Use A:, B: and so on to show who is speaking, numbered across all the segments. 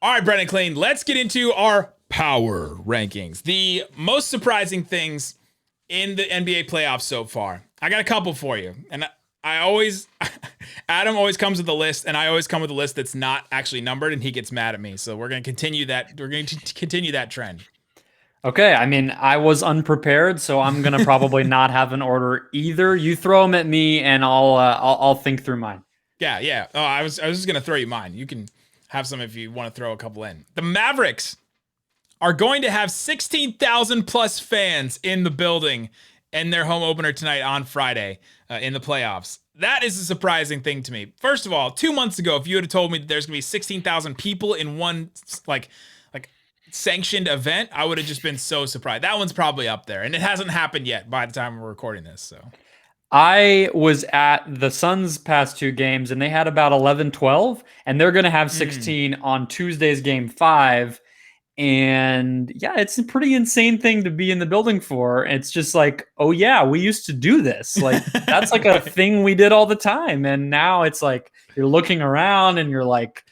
A: All right, Brendon, Kleen, let's get into our power rankings. The most surprising things in the NBA playoffs so far. I got a couple for you. And I always, Adam always comes with a list, and I always come with a list that's not actually numbered, and he gets mad at me. So we're going to continue that. We're going to continue that trend.
B: Okay, I mean, I was unprepared, so I'm gonna probably not have an order either. You throw them at me, and I'll think through mine.
A: Yeah. Oh, I was just going to throw you mine. You can have some if you want to throw a couple in. The Mavericks are going to have 16,000 plus fans in the building in their home opener tonight on Friday in the playoffs. That is a surprising thing to me. First of all, 2 months ago, if you would have told me that there's going to be 16,000 people in one like sanctioned event, I would have just been so surprised. That one's probably up there, and it hasn't happened yet by the time we're recording this. So
B: I was at the Suns' past two games, and they had about 11, 12, and they're going to have 16 on Tuesday's game 5. And yeah, it's a pretty insane thing to be in the building for. It's just like, oh yeah, we used to do this. Like that's like a thing we did all the time. And now it's like you're looking around and you're like,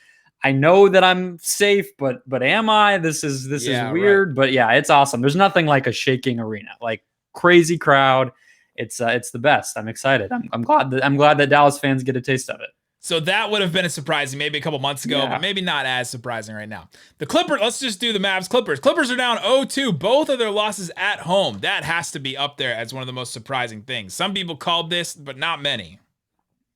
B: I know that I'm safe, but am I? This is weird. Right. But yeah, it's awesome. There's nothing like a shaking arena, like crazy crowd. It's the best. I'm excited. I'm glad that Dallas fans get a taste of it.
A: So that would have been a surprising maybe a couple months ago, but maybe not as surprising right now. The Clippers, let's just do the Mavs Clippers. Clippers are down 0-2, both of their losses at home. That has to be up there as one of the most surprising things. Some people called this, but not many.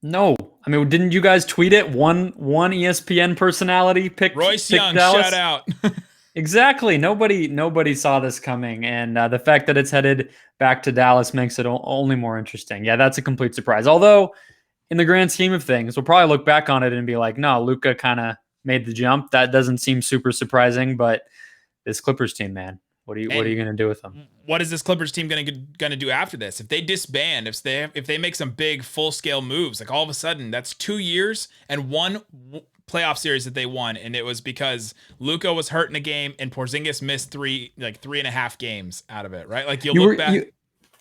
B: No. I mean, didn't you guys tweet it? One ESPN personality picked
A: Royce Young,
B: Dallas.
A: shout out.
B: Exactly. Nobody saw this coming. And the fact that it's headed back to Dallas makes it only more interesting. Yeah, that's a complete surprise. Although, in the grand scheme of things, we'll probably look back on it and be like, no, Luka kind of made the jump. That doesn't seem super surprising, but this Clippers team, man, what are you going to do with them?
A: What is this Clippers team going to do after this? If they disband, if they make some big full-scale moves, like all of a sudden, that's 2 years and one playoff series that they won, and it was because Luka was hurt in a game and Porzingis missed 3.5 games out of it, right? Like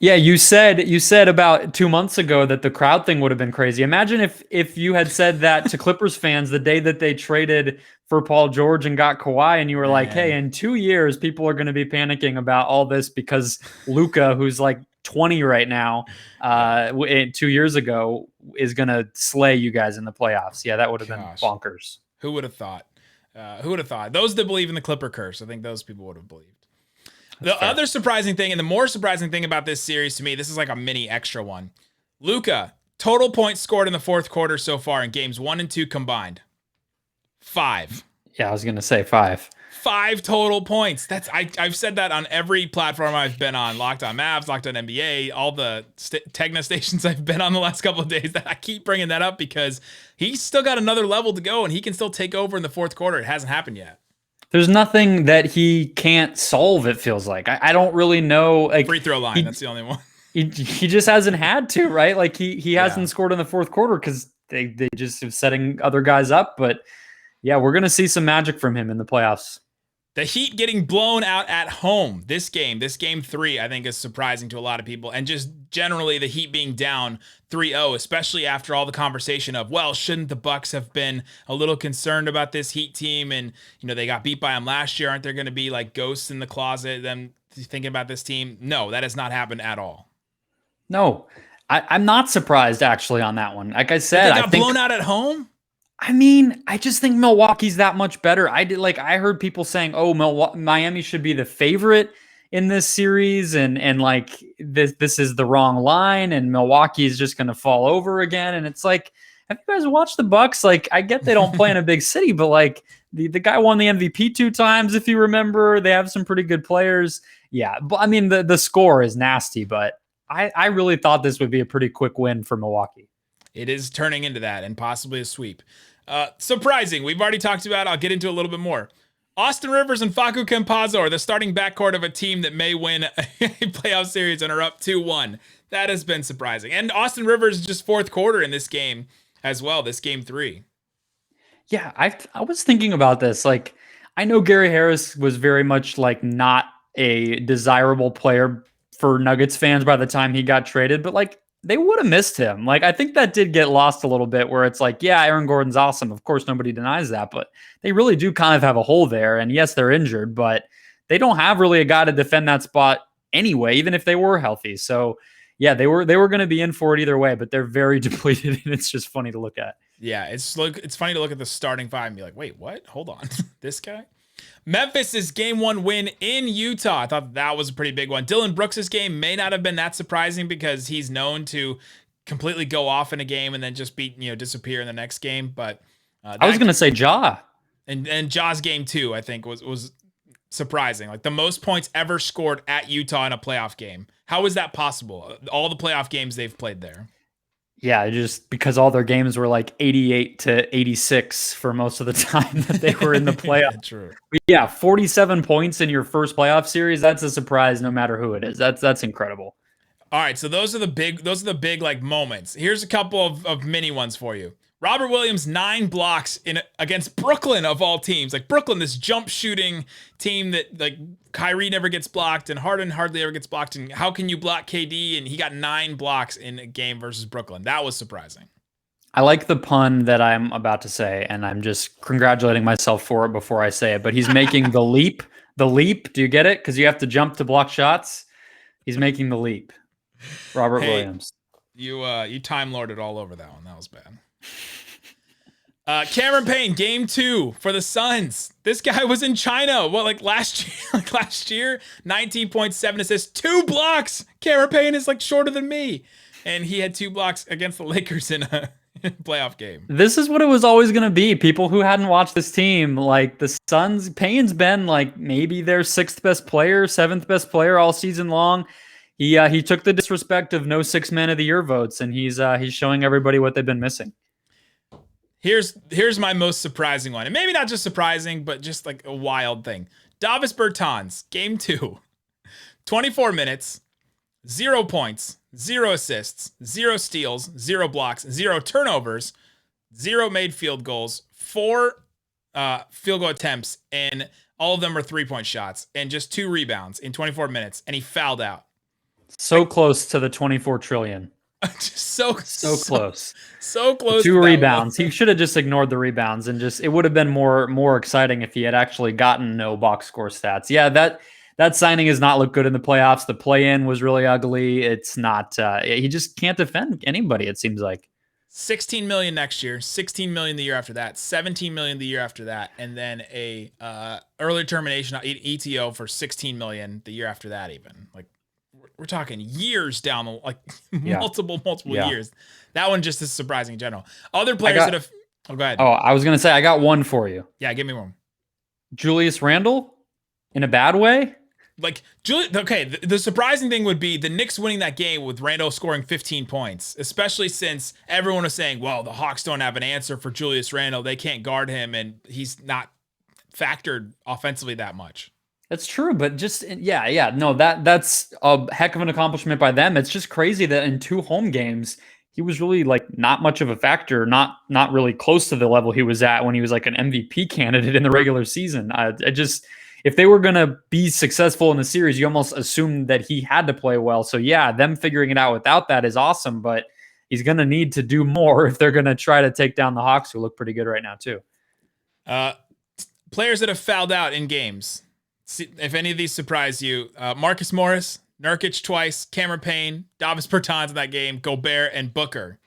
B: you said about 2 months ago that the crowd thing would have been crazy. Imagine if you had said that to Clippers fans the day that they traded for Paul George and got Kawhi, and you were like, hey, in 2 years, people are going to be panicking about all this because Luka, who's like 20 right now, 2 years ago, is going to slay you guys in the playoffs. Yeah, that would have been bonkers.
A: Who would have thought? Those that believe in the Clipper curse, I think those people would have believed. The other surprising thing, and the more surprising thing about this series to me, this is like a mini extra one. Luka, total points scored in the fourth quarter so far in games 1 and 2 combined. 5.
B: Yeah, I was going to say 5.
A: 5 total points. I've said that on every platform I've been on. LockedOnMavs, LockedOnNBA, all the Tegna stations I've been on the last couple of days. That I keep bringing that up because he's still got another level to go, and he can still take over in the fourth quarter. It hasn't happened yet.
B: There's nothing that he can't solve, it feels like. I don't really know. Like,
A: free throw line, that's the only one.
B: He just hasn't had to, right? Like he hasn't scored in the fourth quarter because they just are setting other guys up. But yeah, we're going to see some magic from him in the playoffs.
A: The Heat getting blown out at home. This game 3, I think is surprising to a lot of people. And just generally the Heat being down 3-0, especially after all the conversation of, well, shouldn't the Bucks have been a little concerned about this Heat team? And, they got beat by them last year. Aren't there going to be like ghosts in the closet, them thinking about this team? No, that has not happened at all.
B: No, I'm not surprised actually on that one. Like I said,
A: they got blown out at home.
B: I mean, I just think Milwaukee's that much better. I heard people saying, "Oh, Miami should be the favorite in this series," and like this is the wrong line, and Milwaukee is just going to fall over again. And it's like, have you guys watched the Bucks? Like, I get they don't play in a big city, but like the guy won the MVP 2 times, if you remember. They have some pretty good players. Yeah, but I mean the score is nasty, but I really thought this would be a pretty quick win for Milwaukee.
A: It is turning into that and possibly a sweep. Surprising. We've already talked about it. I'll get into a little bit more. Austin Rivers and Facu Campazzo are the starting backcourt of a team that may win a playoff series and are up 2-1. That has been surprising. And Austin Rivers just fourth quarter in this game as well, this game 3.
B: Yeah, I was thinking about this. Like, I know Gary Harris was very much like not a desirable player for Nuggets fans by the time he got traded, but like they would have missed him. Like, I think that did get lost a little bit where it's like, yeah, Aaron Gordon's awesome. Of course, nobody denies that, but they really do kind of have a hole there. And yes, they're injured, but they don't have really a guy to defend that spot anyway, even if they were healthy. So yeah, they were going to be in for it either way, but they're very depleted, and it's just funny to look at.
A: Yeah, it's funny to look at the starting five and be like, wait, what? Hold on. This guy? Memphis' game 1 win in Utah. I thought that was a pretty big one. Dylan Brooks' game may not have been that surprising because he's known to completely go off in a game and then just disappear in the next game. But
B: I was going to say Ja.
A: And Ja's game 2, I think, was surprising. Like the most points ever scored at Utah in a playoff game. How is that possible? All the playoff games they've played there.
B: Yeah, just because all their games were like 88 to 86 for most of the time that they were in the playoffs.
A: Yeah, true.
B: Yeah, 47 points in your first playoff series. That's a surprise no matter who it is. That's incredible.
A: All right, so those are the big like moments. Here's a couple of mini ones for you. Robert Williams, 9 blocks against Brooklyn of all teams. Like Brooklyn, this jump shooting team that like Kyrie never gets blocked and Harden hardly ever gets blocked. And how can you block KD? And he got 9 blocks in a game versus Brooklyn. That was surprising.
B: I like the pun that I'm about to say, and I'm just congratulating myself for it before I say it. But he's making the leap. The leap. Do you get it? Because you have to jump to block shots. He's making the leap. Robert Williams.
A: You time lorded all over that one. That was bad. Cameron Payne, game 2 for the Suns. This guy was in China. What, like last year? 19.7 assists, 2 blocks. Cameron Payne is like shorter than me. And he had 2 blocks against the Lakers in a playoff game.
B: This is what it was always going to be. People who hadn't watched this team, like the Suns, Payne's been like maybe their 6th best player, 7th best player all season long. He took the disrespect of no 6 man of the year votes, and he's showing everybody what they've been missing.
A: Here's my most surprising one. And maybe not just surprising, but just like a wild thing. Davis Bertans, game 2. 24 minutes, 0 points, 0 assists, 0 steals, 0 blocks, 0 turnovers, 0 made field goals, 4 field goal attempts, and all of them are 3-point shots, and just 2 rebounds in 24 minutes, and he fouled out.
B: So close to the 24 trillion.
A: so
B: close.
A: So close.
B: 2 rebounds. He should have just ignored the rebounds and it would have been more exciting if he had actually gotten no box score stats. Yeah, that signing has not looked good in the playoffs. The play-in was really ugly. It's not he just can't defend anybody, it seems like.
A: 16 million next year, 16 million the year after that, 17 million the year after that, and then a early termination ETO for 16 million the year after that even. Like we're talking years down the multiple years. That one just is surprising in general. Other players that have go ahead.
B: Oh, I was gonna say I got one for you.
A: Yeah, give me one.
B: Julius Randle in a bad way?
A: Like the surprising thing would be the Knicks winning that game with Randle scoring 15 points, especially since everyone was saying, well, the Hawks don't have an answer for Julius Randle. They can't guard him, and he's not factored offensively that much.
B: That's true, but just no, that's a heck of an accomplishment by them. It's just crazy that in 2 home games he was really like not much of a factor, not really close to the level he was at when he was like an MVP candidate in the regular season. If they were gonna be successful in the series, you almost assumed that he had to play well. So yeah, them figuring it out without that is awesome, but he's gonna need to do more if they're gonna try to take down the Hawks, who look pretty good right now too.
A: Players that have fouled out in games. If any of these surprise you, Marcus Morris, Nurkic twice, Cameron Payne, Davis Bertans in that game, Gobert, and Booker.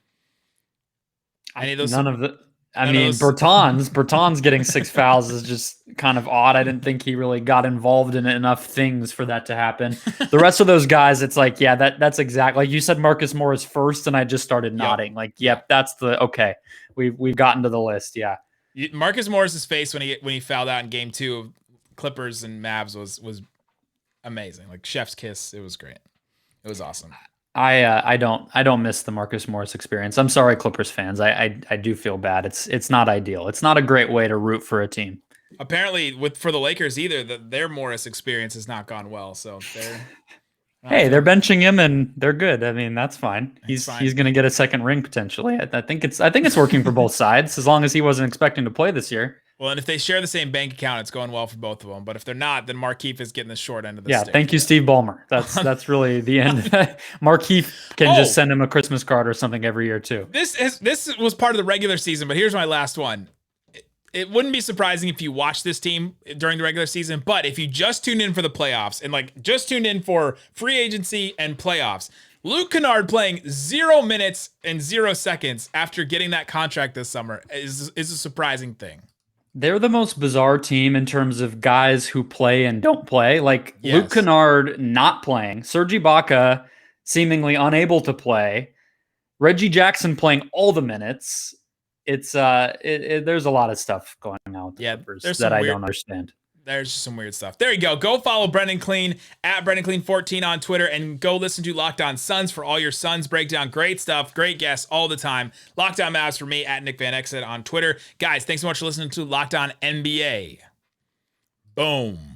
A: Any of those?
B: None of the. I mean, Bertans getting 6 fouls is just kind of odd. I didn't think he really got involved in enough things for that to happen. The rest of those guys, it's like, yeah, that's exactly like you said. Marcus Morris first, and I just started nodding. Like, yep, that's the okay. We've gotten to the list. Yeah,
A: Marcus Morris's face when he fouled out in game 2 of Clippers and Mavs was amazing. Like chef's kiss. It was great. It was awesome.
B: I don't miss the Marcus Morris experience. I'm sorry, Clippers fans. I do feel bad. It's not ideal. It's not a great way to root for a team.
A: Apparently, for the Lakers either, their Morris experience has not gone well. So
B: they're benching him and they're good. I mean, that's fine. He's going to get a second ring potentially. I think it's working for both sides as long as he wasn't expecting to play this year.
A: Well, and if they share the same bank account, it's going well for both of them. But if they're not, then Markieff is getting the short end of the stick.
B: Thank you, Steve Ballmer. That's really the end. Markieff can just send him a Christmas card or something every year too.
A: This was part of the regular season, but here's my last one. It wouldn't be surprising if you watched this team during the regular season, but if you just tuned in for the playoffs and like just tuned in for free agency and playoffs, Luke Kennard playing 0 minutes and 0 seconds after getting that contract this summer is a surprising thing.
B: They're the most bizarre team in terms of guys who play and don't play. Like Luke Kennard not playing, Serge Ibaka seemingly unable to play, Reggie Jackson playing all the minutes. It's there's a lot of stuff going on with the Clippers that I don't understand.
A: There's just some weird stuff. There you go. Go follow Brendon Kleen at BrendonKleen14 on Twitter and go listen to Locked On Suns for all your Suns breakdown. Great stuff. Great guests all the time. Locked On Mavs for me at Nick Van Exit on Twitter. Guys, thanks so much for listening to Locked On NBA. Boom.